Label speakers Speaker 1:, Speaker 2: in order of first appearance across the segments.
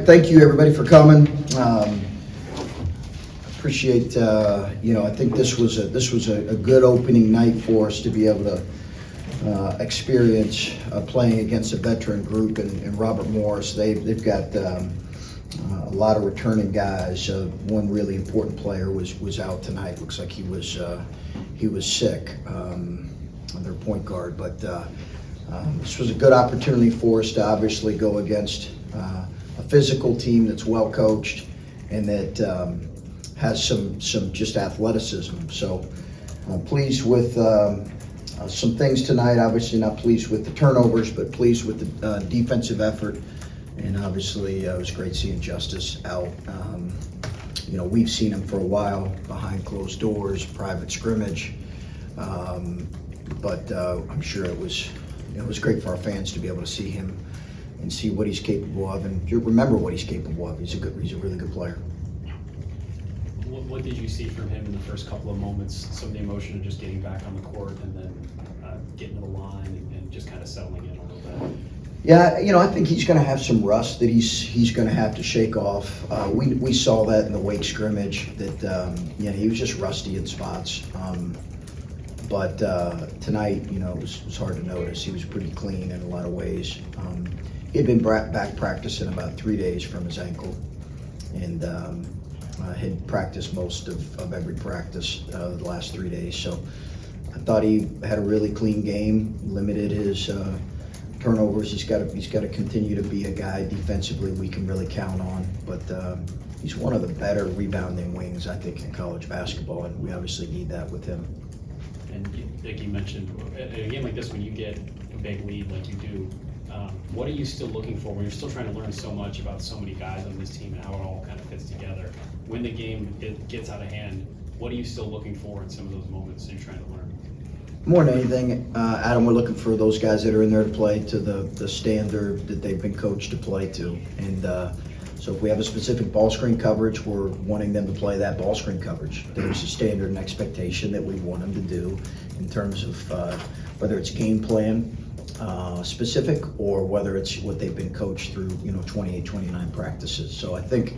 Speaker 1: thank you everybody for coming. Appreciate, I think this was a good opening night for us to be able to experience playing against a veteran group and Robert Morris. They've got a lot of returning guys. One really important player was out tonight. Looks like he was sick, their point guard. But this was a good opportunity for us to obviously go against a physical team that's well coached and that has some just athleticism. So I'm pleased with some things tonight. Obviously not pleased with the turnovers, but pleased with the defensive effort. And obviously it was great seeing Justice out. We've seen him for a while behind closed doors, private scrimmage. But I'm sure it was great for our fans to be able to see him and see what he's capable of, and remember what he's capable of. He's a really good player.
Speaker 2: What did you see from him in the first couple of moments? Some of the emotion of just getting back on the court and then getting to the line and just kind of settling in a little bit.
Speaker 1: Yeah, I think he's going to have some rust that he's going to have to shake off. We saw that in the Wake scrimmage that he was just rusty in spots. But tonight, it was hard to notice. He was pretty clean in a lot of ways. He had been back practicing about 3 days from his ankle, and had practiced most of every practice the last 3 days. So I thought he had a really clean game, limited his turnovers. He's got to continue to be a guy defensively we can really count on. But he's one of the better rebounding wings, I think, in college basketball, and we obviously need that with him.
Speaker 2: And like you mentioned, in a game like this, when you get a big lead like you do, what are you still looking for when you're still trying to learn so much about so many guys on this team and how it all kind of fits together? When the game gets out of hand, what are you still looking for in some of those moments that you're trying to learn?
Speaker 1: More than anything, Adam, we're looking for those guys that are in there to play to the standard that they've been coached to play to. And so if we have a specific ball screen coverage, we're wanting them to play that ball screen coverage. There's a standard and expectation that we want them to do in terms of whether it's game plan specific or whether it's what they've been coached through 28, 29 practices. So I think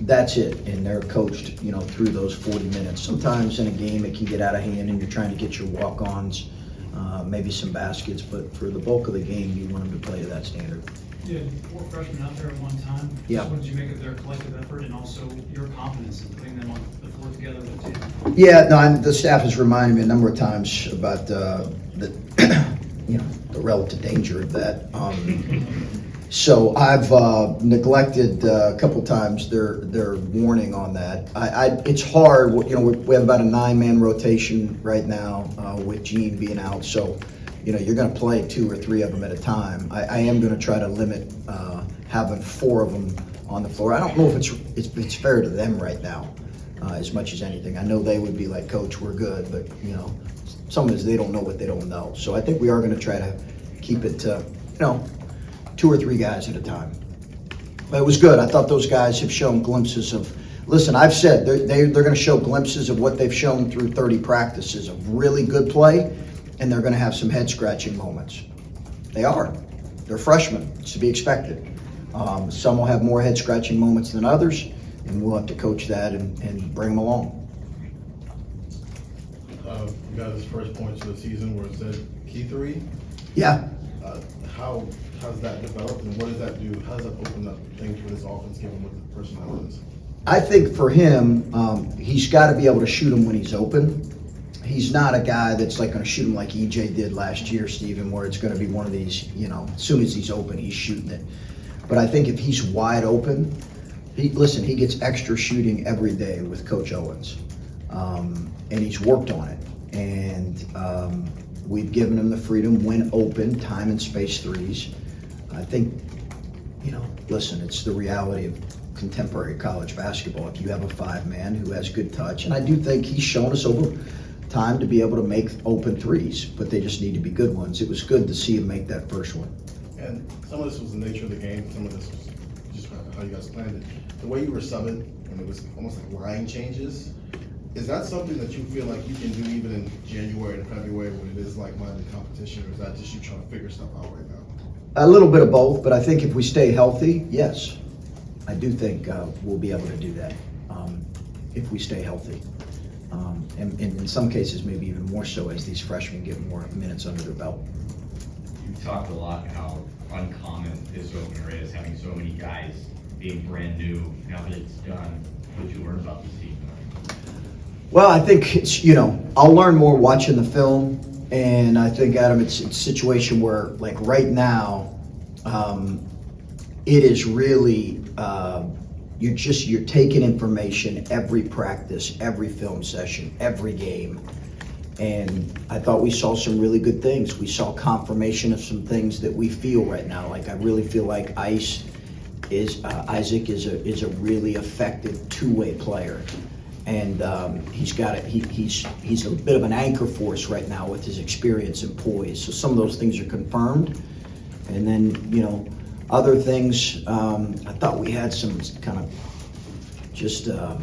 Speaker 1: that's it, and they're coached through those 40 minutes. Sometimes in a game it can get out of hand and you're trying to get your walk-ons, maybe some baskets, but for the bulk of the game you want them to play to that standard.
Speaker 3: You had 4 freshmen out there at one time.
Speaker 1: Yeah.
Speaker 3: What did you make of their collective effort and also your confidence in putting them on the floor together with the team?
Speaker 1: Yeah, no, the staff has reminded me a number of times about the relative danger of that. So I've neglected a couple times their warning on that. It's hard. We have about a 9-man rotation right now with Gene being out. So you're going to play 2 or 3 of them at a time. I am going to try to limit having 4 of them on the floor. I don't know if it's fair to them right now as much as anything. I know they would be like, Coach, we're good, but some of this they don't know what they don't know. So I think we are going to try to keep it to 2 or 3 guys at a time. But it was good. I thought those guys have shown glimpses of. Listen, I've said they're going to show glimpses of what they've shown through 30 practices of really good play. And they're going to have some head-scratching moments. They are. They're freshmen. It's to be expected. Some will have more head-scratching moments than others, and we'll have to coach that and bring them along.
Speaker 4: You got his first points of the season where it said key 3.
Speaker 1: Yeah.
Speaker 4: How's that developed, and what does that do? How does that open up things for this offense, given what the personnel is?
Speaker 1: I think for him, he's got to be able to shoot them when he's open. He's not a guy that's like going to shoot him like EJ did last year, Stephen, where it's going to be one of these, as soon as he's open, he's shooting it. But I think if he's wide open, he gets extra shooting every day with Coach Owens. And he's worked on it. And we've given him the freedom when open, time and space threes. I think, it's the reality of contemporary college basketball. If you have a 5-man who has good touch, and I do think he's shown us over time to be able to make open threes, but they just need to be good ones. It was good to see him make that first one.
Speaker 4: And some of this was the nature of the game. Some of this was just how you guys planned it. The way you were subbing, and it was almost like line changes. Is that something that you feel like you can do even in January and February when it is like-minded competition, or is that just you trying to figure stuff out right now?
Speaker 1: A little bit of both, but I think if we stay healthy, yes. I do think we'll be able to do that if we stay healthy. And in some cases, maybe even more so as these freshmen get more minutes under their belt.
Speaker 5: You talked a lot how uncommon this opener is, having so many guys being brand new. Now that it's done, what did you learn about this team?
Speaker 1: Well, I think it's, I'll learn more watching the film. And I think, Adam, it's a situation where, like right now, it is really, you're taking information every practice, every film session, every game. And I thought we saw some really good things. We saw confirmation of some things that we feel right now. Like I really feel like Isaac is a really effective two-way player. And he's got it. He's a bit of an anchor for us right now with his experience and poise. So some of those things are confirmed, and then other things. I thought we had some kind of just a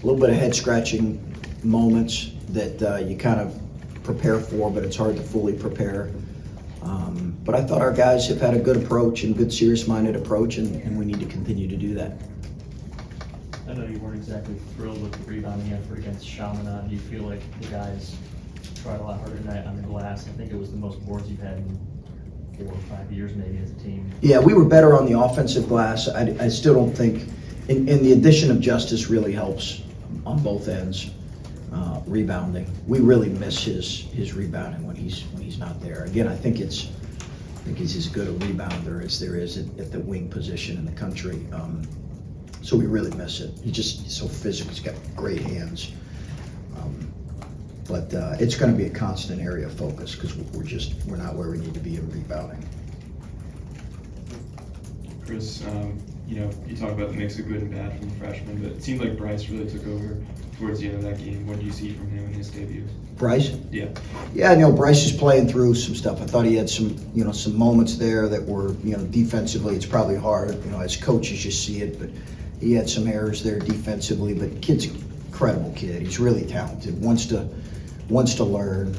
Speaker 1: little bit of head scratching moments that you kind of prepare for, but it's hard to fully prepare. But I thought our guys have had a good approach and good serious-minded approach, and we need to continue to do that.
Speaker 6: I know you weren't exactly thrilled with the rebounding effort against Chaminade. Do you feel like the guys tried a lot harder tonight on the glass? I think it was the most boards you've had in 4 or 5 years maybe as a team.
Speaker 1: Yeah, we were better on the offensive glass. I still don't think, and the addition of Justice really helps on both ends, rebounding. We really miss his rebounding when he's not there. Again, I think he's as good a rebounder as there is at the wing position in the country. So we really miss it. He's so physical. He's got great hands. But it's going to be a constant area of focus because we're not where we need to be in rebounding.
Speaker 7: Chris, you talk about the mix of good and bad from the freshmen, but it seemed like Bryce really took over towards the end of that game. What did you see from him in his debut?
Speaker 1: Bryce?
Speaker 7: Yeah.
Speaker 1: Yeah, Bryce is playing through some stuff. I thought he had some moments there that were, defensively, it's probably hard. As coaches, you see it, but he had some errors there defensively. But kid's an incredible kid. He's really talented. Wants to learn.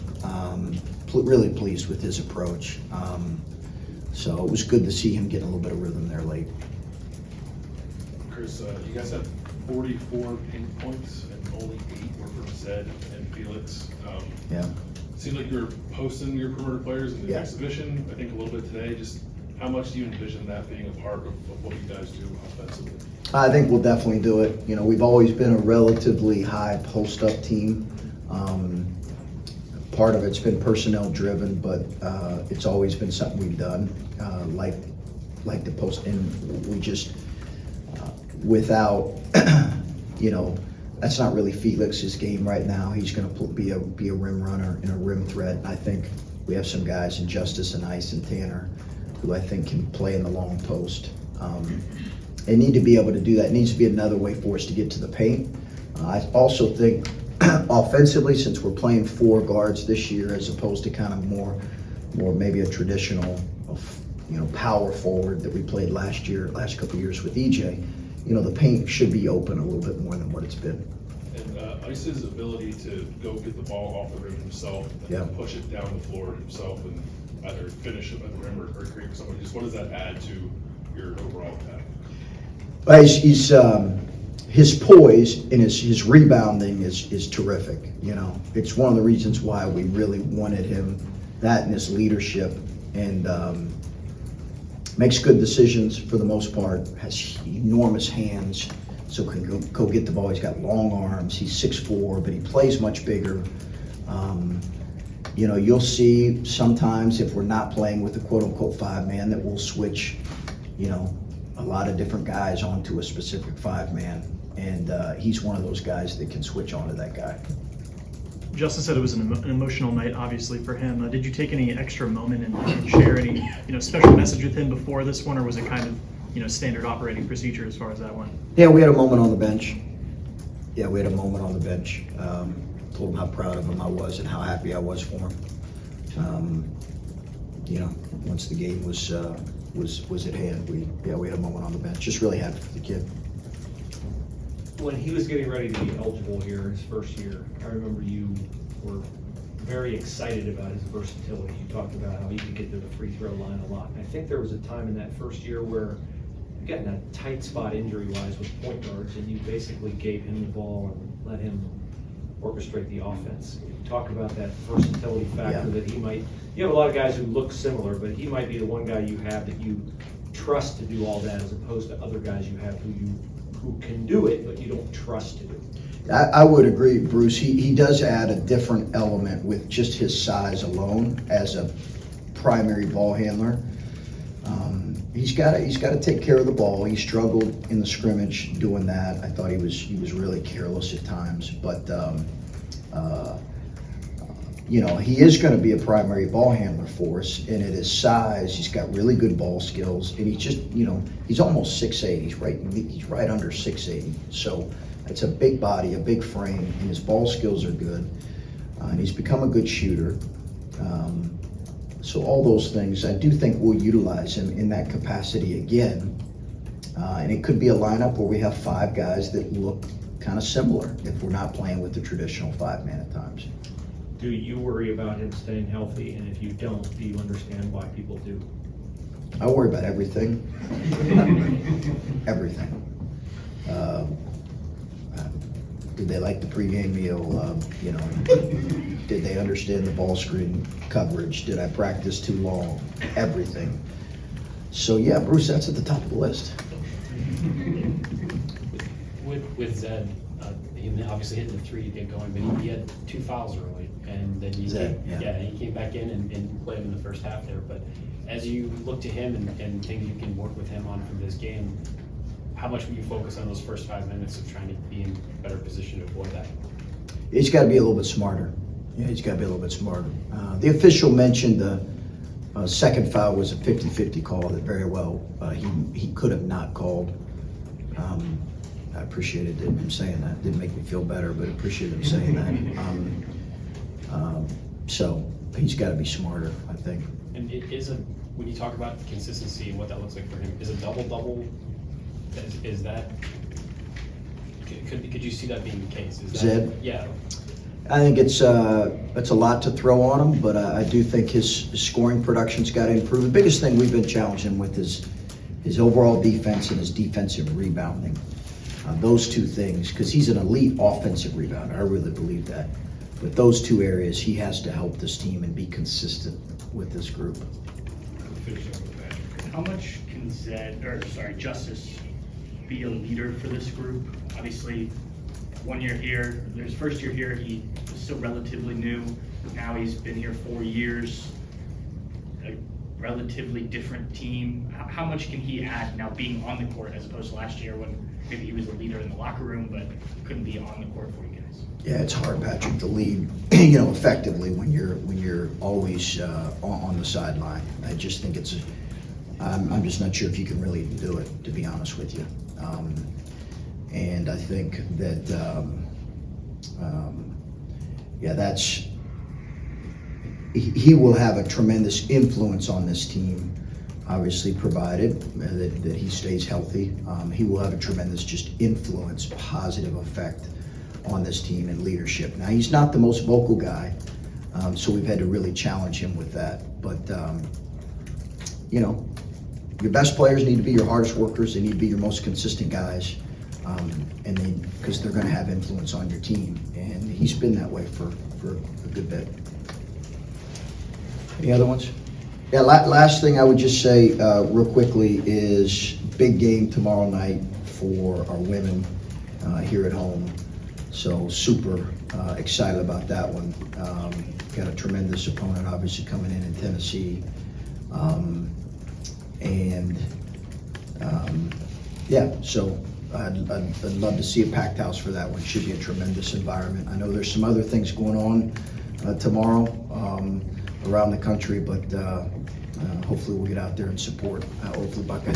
Speaker 1: Really pleased with his approach. So it was good to see him getting a little bit of rhythm there late.
Speaker 8: Chris, you guys had 44 ping points and only 8 were from Zed and Felix.
Speaker 1: Yeah.
Speaker 8: Seemed like you were posting your perimeter players in the
Speaker 1: Yeah.
Speaker 8: exhibition, I think a little bit today. Just how much do you envision that being a part of what you guys do offensively?
Speaker 1: I think we'll definitely do it. We've always been a relatively high post-up team. Part of it's been personnel driven, but it's always been something we've done, like the post. And we just, without, that's not really Felix's game right now. He's going to be a rim runner and a rim threat. I think we have some guys in Justice and Ice and Tanner who I think can play in the long post. They need to be able to do that. It needs to be another way for us to get to the paint. I also think offensively, since we're playing 4 guards this year as opposed to kind of more maybe a traditional power forward that we played last couple of years with EJ, the paint should be open a little bit more than what it's been.
Speaker 8: And Ice's ability to go get the ball off the rim himself and
Speaker 1: Yeah.
Speaker 8: push it down the floor himself and either finish it at the rim or create for somebody. Just what does that add to your overall attack?
Speaker 1: But his poise and his rebounding is terrific. It's one of the reasons why we really wanted him. That and his leadership, and makes good decisions for the most part. Has enormous hands, so can go get the ball. He's got long arms. He's 6'4", but he plays much bigger. You'll see sometimes if we're not playing with the quote-unquote 5-man that we'll switch, a lot of different guys onto a specific 5-man. And he's one of those guys that can switch onto that guy.
Speaker 3: Justin said it was an emotional night, obviously, for him. Did you take any extra moment and share any, special message with him before this one, or was it kind of, standard operating procedure as far as that went?
Speaker 1: Yeah, we had a moment on the bench. Told him how proud of him I was and how happy I was for him. Once the game was at hand, we had a moment on the bench. Just really happy for the kid.
Speaker 9: When he was getting ready to be eligible here his first year, I remember you were very excited about his versatility. You talked about how he could get to the free throw line a lot. And I think there was a time in that first year where you got in a tight spot injury-wise with point guards, and you basically gave him the ball and let him orchestrate the offense. Talk about that versatility factor that he might, you have a lot of guys who look similar, but he might be the one guy you have that you trust to do all that, as opposed to other guys you have who can do it, but you don't trust to do it.
Speaker 1: I would agree, Bruce. He does add a different element with just his size alone as a primary ball handler. He's got to take care of the ball. He struggled in the scrimmage doing that. I thought he was really careless at times, but he is going to be a primary ball handler for us. And at his size, he's got really good ball skills, and he's just he's almost 6'8". He's right under 6'8". So it's a big body, a big frame, and his ball skills are good. And he's become a good shooter. So all those things, I do think we'll utilize him in that capacity again. And it could be a lineup where we have 5 guys that look kind of similar if we're not playing with the traditional 5-man at times.
Speaker 9: Do you worry about him staying healthy? And if you don't, do you understand why people do?
Speaker 1: I worry about everything. Everything. Did they like the pregame meal? Did they understand the ball screen coverage? Did I practice too long? Everything. So yeah, Bruce, that's at the top of the list.
Speaker 2: With Zed, he obviously hit the 3 to get going, but he had 2 fouls early, and then he came back in and played him in the first half there. But as you look to him and things you can work with him on from this game, how much will you focus on those first 5 minutes of trying to be in a better position to avoid that?
Speaker 1: He's got to be a little bit smarter. Yeah, he's got to be a little bit smarter. The official mentioned the second foul was a 50-50 call that very well he could have not called. I appreciated him saying that. Didn't make me feel better, but appreciated him saying that. So he's got to be smarter, I think.
Speaker 2: And when you talk about consistency and what that looks like for him, is a double-double, is that, could you see that being the case? Is that,
Speaker 1: Zed?
Speaker 2: Yeah.
Speaker 1: I think it's a lot to throw on him, but I do think his scoring production's got to improve. The biggest thing we've been challenging him with is his overall defense and his defensive rebounding. Those 2 things, because he's an elite offensive rebounder. I really believe that. But those 2 areas, he has to help this team and be consistent with this group.
Speaker 10: How much can Justice be a leader for this group? Obviously, 1 year here, his first year here, he was still relatively new. Now he's been here 4 years, a relatively different team. How much can he add now being on the court as opposed to last year when maybe he was a leader in the locker room but couldn't be on the court for you guys?
Speaker 1: Yeah, it's hard, Patrick, to lead, effectively when you're always on the sideline. I just think I'm just not sure if you can really do it, to be honest with you. And I think that, he will have a tremendous influence on this team, obviously provided that he stays healthy. He will have a tremendous just influence, positive effect on this team and leadership. Now, he's not the most vocal guy, so we've had to really challenge him with that. But, your best players need to be your hardest workers. They need to be your most consistent guys, because they're going to have influence on your team. And he's been that way for a good bit. Any other ones? Yeah, last thing I would just say real quickly is big game tomorrow night for our women here at home. So super excited about that one. Got a tremendous opponent obviously coming in Tennessee. So I'd love to see a packed house for that one. Should be a tremendous environment. I know there's some other things going on tomorrow around the country, but hopefully we'll get out there and support hopefully Buckeye.